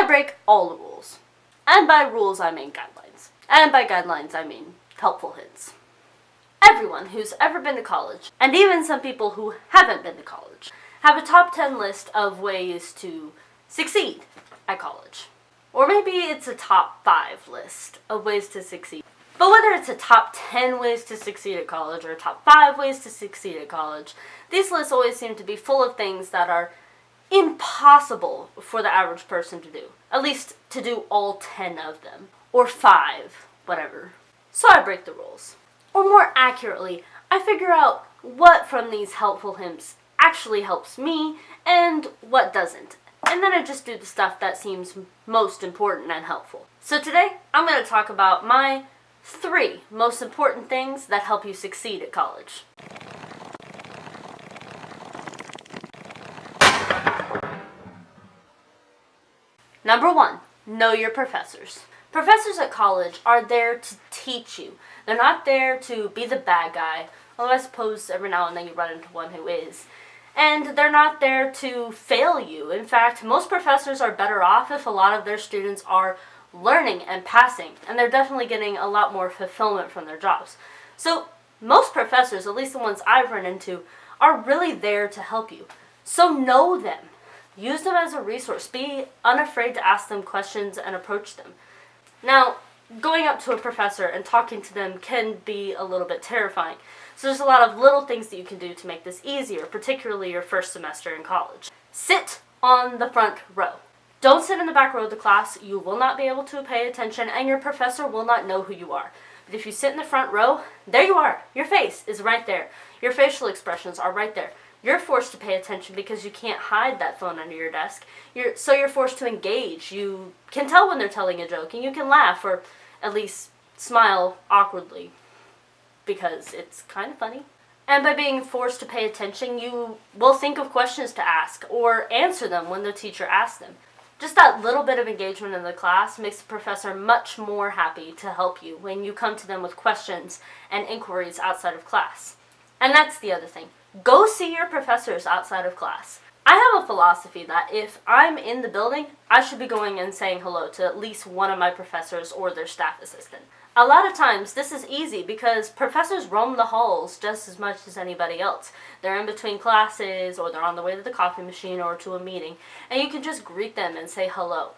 I break all the rules. And by rules, I mean guidelines. And by guidelines, I mean helpful hints. Everyone who's ever been to college, and even some people who haven't been to college, have a top 10 list of ways to succeed at college. Or maybe it's a top 5 list of ways to succeed. But whether it's a top 10 ways to succeed at college or a top 5 ways to succeed at college, these lists always seem to be full of things that are impossible for the average person to do. At least to do all 10 of them. Or 5, whatever. So I break the rules. Or more accurately, I figure out what from these helpful hints actually helps me and what doesn't. And then I just do the stuff that seems most important and helpful. So today, I'm going to talk about my 3 most important things that help you succeed at college. Number 1, know your professors. Professors at college are there to teach you. They're not there to be the bad guy, although I suppose every now and then you run into one who is. And they're not there to fail you. In fact, most professors are better off if a lot of their students are learning and passing, and they're definitely getting a lot more fulfillment from their jobs. So most professors, at least the ones I've run into, are really there to help you. So know them. Use them as a resource. Be unafraid to ask them questions and approach them. Now, going up to a professor and talking to them can be a little bit terrifying. So there's a lot of little things that you can do to make this easier, particularly your first semester in college. Sit on the front row. Don't sit in the back row of the class. You will not be able to pay attention, and your professor will not know who you are. But if you sit in the front row, there you are. Your face is right there. Your facial expressions are right there. You're forced to pay attention because you can't hide that phone under your desk. So you're forced to engage. You can tell when they're telling a joke, and you can laugh or at least smile awkwardly because it's kind of funny. And by being forced to pay attention, you will think of questions to ask or answer them when the teacher asks them. Just that little bit of engagement in the class makes the professor much more happy to help you when you come to them with questions and inquiries outside of class. And that's the other thing. Go see your professors outside of class. I have a philosophy that if I'm in the building, I should be going and saying hello to at least one of my professors or their staff assistant. A lot of times this is easy because professors roam the halls just as much as anybody else. They're in between classes or they're on the way to the coffee machine or to a meeting, and you can just greet them and say hello.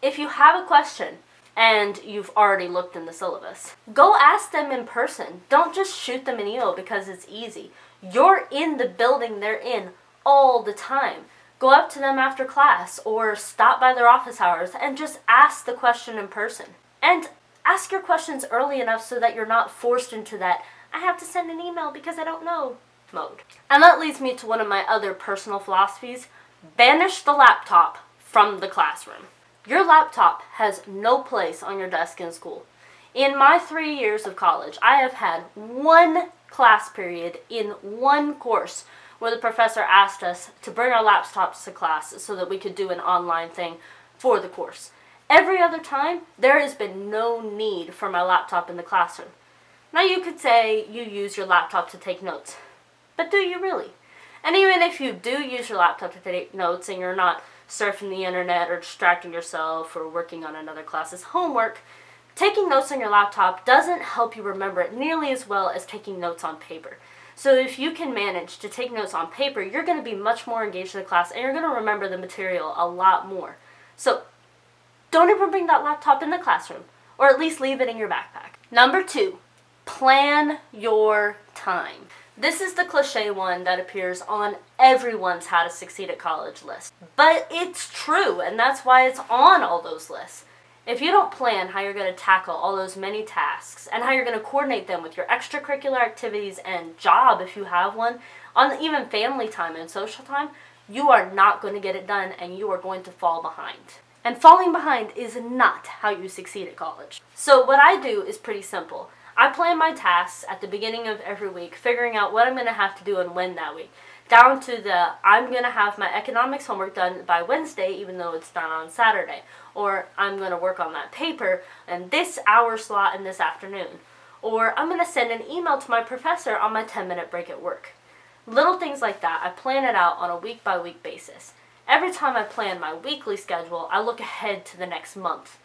If you have a question and you've already looked in the syllabus, go ask them in person. Don't just shoot them an email because it's easy. You're in the building they're in all the time. Go up to them after class or stop by their office hours and just ask the question in person. And ask your questions early enough so that you're not forced into that, I have to send an email because I don't know mode. And that leads me to one of my other personal philosophies. Banish the laptop from the classroom. Your laptop has no place on your desk in school. In my 3 years of college, I have had one class period in one course where the professor asked us to bring our laptops to class so that we could do an online thing for the course. Every other time, there has been no need for my laptop in the classroom. Now you could say you use your laptop to take notes, but do you really? And even if you do use your laptop to take notes and you're not surfing the internet or distracting yourself or working on another class's homework, taking notes on your laptop doesn't help you remember it nearly as well as taking notes on paper. So if you can manage to take notes on paper, you're going to be much more engaged in the class and you're going to remember the material a lot more. So don't ever bring that laptop in the classroom, or at least leave it in your backpack. Number 2, plan your time. This is the cliche one that appears on everyone's How to Succeed at College list. But it's true, and that's why it's on all those lists. If you don't plan how you're going to tackle all those many tasks and how you're going to coordinate them with your extracurricular activities and job if you have one, on even family time and social time, you are not going to get it done and you are going to fall behind. And falling behind is not how you succeed at college. So what I do is pretty simple. I plan my tasks at the beginning of every week, figuring out what I'm going to have to do and when that week. Down to the, I'm going to have my economics homework done by Wednesday, even though it's done on Saturday. Or I'm going to work on that paper in this hour slot in this afternoon. Or I'm going to send an email to my professor on my 10-minute break at work. Little things like that, I plan it out on a week-by-week basis. Every time I plan my weekly schedule, I look ahead to the next month.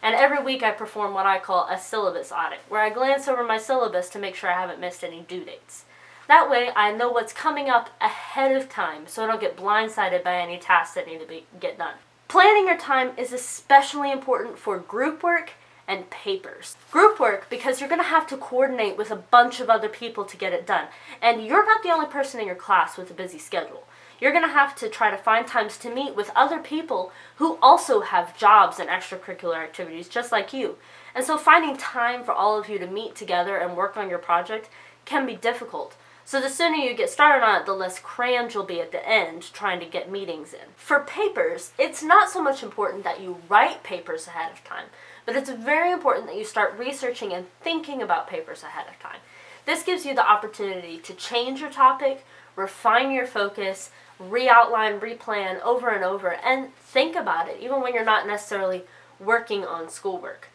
And every week I perform what I call a syllabus audit, where I glance over my syllabus to make sure I haven't missed any due dates. That way I know what's coming up ahead of time, so I don't get blindsided by any tasks that need to get done. Planning your time is especially important for group work and papers. Group work, because you're going to have to coordinate with a bunch of other people to get it done. And you're not the only person in your class with a busy schedule. You're going to have to try to find times to meet with other people who also have jobs and extracurricular activities just like you. And so finding time for all of you to meet together and work on your project can be difficult. So the sooner you get started on it, the less crammed you'll be at the end trying to get meetings in. For papers, it's not so much important that you write papers ahead of time, but it's very important that you start researching and thinking about papers ahead of time. This gives you the opportunity to change your topic, refine your focus, re-outline, replan over and over, and think about it, even when you're not necessarily working on schoolwork.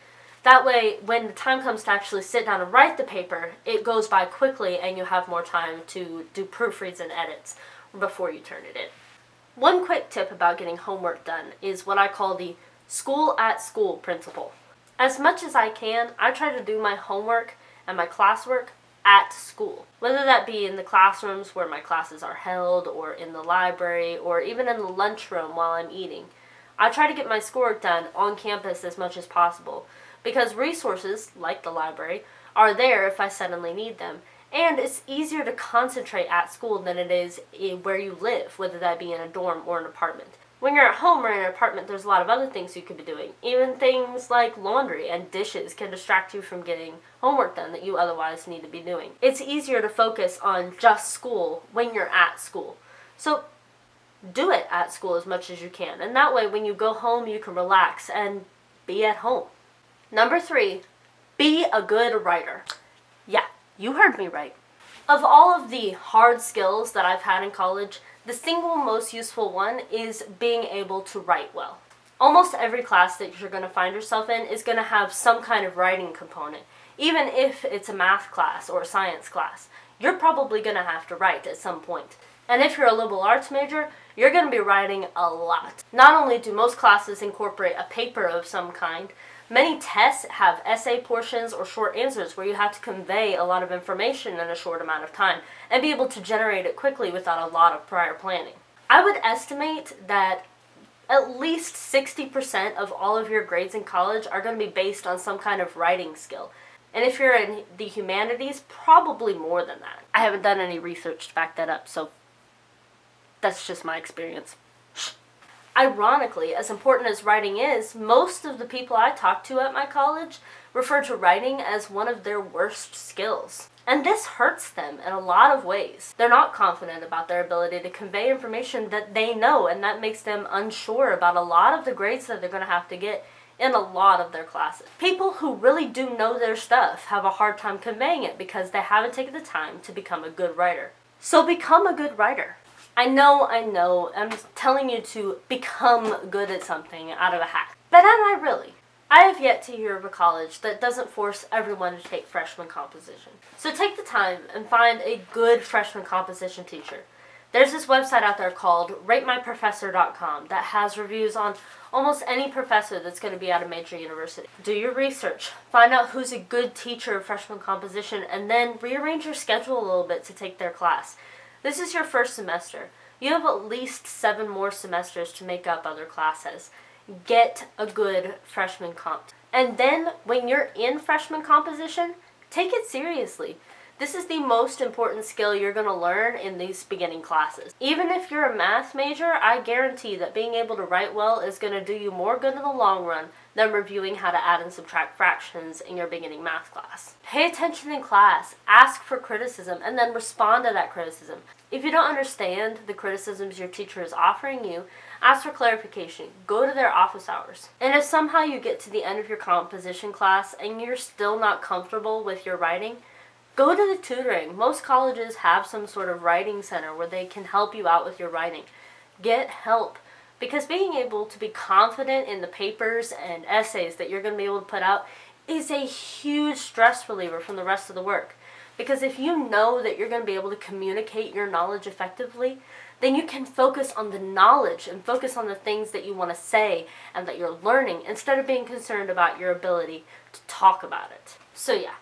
That way, when the time comes to actually sit down and write the paper, it goes by quickly and you have more time to do proofreads and edits before you turn it in. One quick tip about getting homework done is what I call the school at school principle. As much as I can, I try to do my homework and my classwork at school. Whether that be in the classrooms where my classes are held, or in the library, or even in the lunchroom while I'm eating. I try to get my schoolwork done on campus as much as possible, because resources, like the library, are there if I suddenly need them. And it's easier to concentrate at school than it is where you live, whether that be in a dorm or an apartment. When you're at home or in an apartment, there's a lot of other things you could be doing. Even things like laundry and dishes can distract you from getting homework done that you otherwise need to be doing. It's easier to focus on just school when you're at school. So do it at school as much as you can. And that way, when you go home, you can relax and be at home. Number 3, be a good writer. Yeah, you heard me right. Of all of the hard skills that I've had in college, the single most useful one is being able to write well. Almost every class that you're going to find yourself in is going to have some kind of writing component. Even if it's a math class or a science class, you're probably going to have to write at some point. And if you're a liberal arts major, you're going to be writing a lot. Not only do most classes incorporate a paper of some kind, many tests have essay portions or short answers where you have to convey a lot of information in a short amount of time and be able to generate it quickly without a lot of prior planning. I would estimate that at least 60% of all of your grades in college are going to be based on some kind of writing skill. And if you're in the humanities, probably more than that. I haven't done any research to back that up, so that's just my experience. Ironically, as important as writing is, most of the people I talk to at my college refer to writing as one of their worst skills. And this hurts them in a lot of ways. They're not confident about their ability to convey information that they know, and that makes them unsure about a lot of the grades that they're going to have to get in a lot of their classes. People who really do know their stuff have a hard time conveying it because they haven't taken the time to become a good writer. So become a good writer. I know, I'm telling you to become good at something out of a hat. But am I really? I have yet to hear of a college that doesn't force everyone to take freshman composition. So take the time and find a good freshman composition teacher. There's this website out there called ratemyprofessor.com that has reviews on almost any professor that's going to be at a major university. Do your research. Find out who's a good teacher of freshman composition, and then rearrange your schedule a little bit to take their class. This is your first semester. You have at least 7 more semesters to make up other classes. Get a good freshman comp. And then, when you're in freshman composition, take it seriously. This is the most important skill you're going to learn in these beginning classes. Even if you're a math major, I guarantee that being able to write well is going to do you more good in the long run than reviewing how to add and subtract fractions in your beginning math class. Pay attention in class, ask for criticism, and then respond to that criticism. If you don't understand the criticisms your teacher is offering you, ask for clarification. Go to their office hours. And if somehow you get to the end of your composition class and you're still not comfortable with your writing, go to the tutoring. Most colleges have some sort of writing center where they can help you out with your writing. Get help. Because being able to be confident in the papers and essays that you're going to be able to put out is a huge stress reliever from the rest of the work. Because if you know that you're going to be able to communicate your knowledge effectively, then you can focus on the knowledge and focus on the things that you want to say and that you're learning instead of being concerned about your ability to talk about it. So yeah,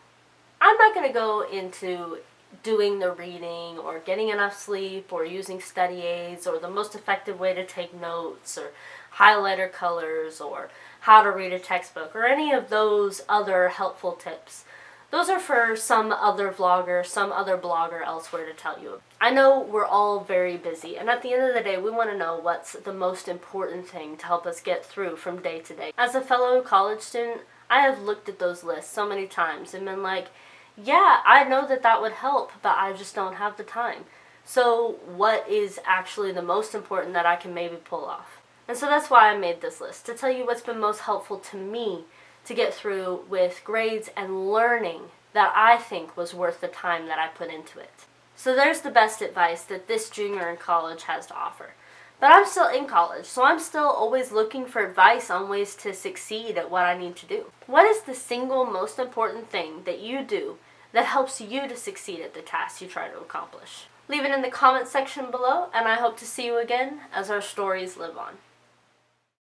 I'm not going to go into doing the reading or getting enough sleep or using study aids or the most effective way to take notes or highlighter colors or how to read a textbook or any of those other helpful tips. Those are for some other vlogger, some other blogger elsewhere to tell you. I know we're all very busy, and at the end of the day, we want to know what's the most important thing to help us get through from day to day. As a fellow college student, I have looked at those lists so many times and been like, yeah, I know that that would help, but I just don't have the time. So what is actually the most important that I can maybe pull off? And so that's why I made this list, to tell you what's been most helpful to me to get through with grades and learning that I think was worth the time that I put into it. So there's the best advice that this junior in college has to offer. But I'm still in college, so I'm still always looking for advice on ways to succeed at what I need to do. What is the single most important thing that you do that helps you to succeed at the tasks you try to accomplish? Leave it in the comment section below, and I hope to see you again as our stories live on.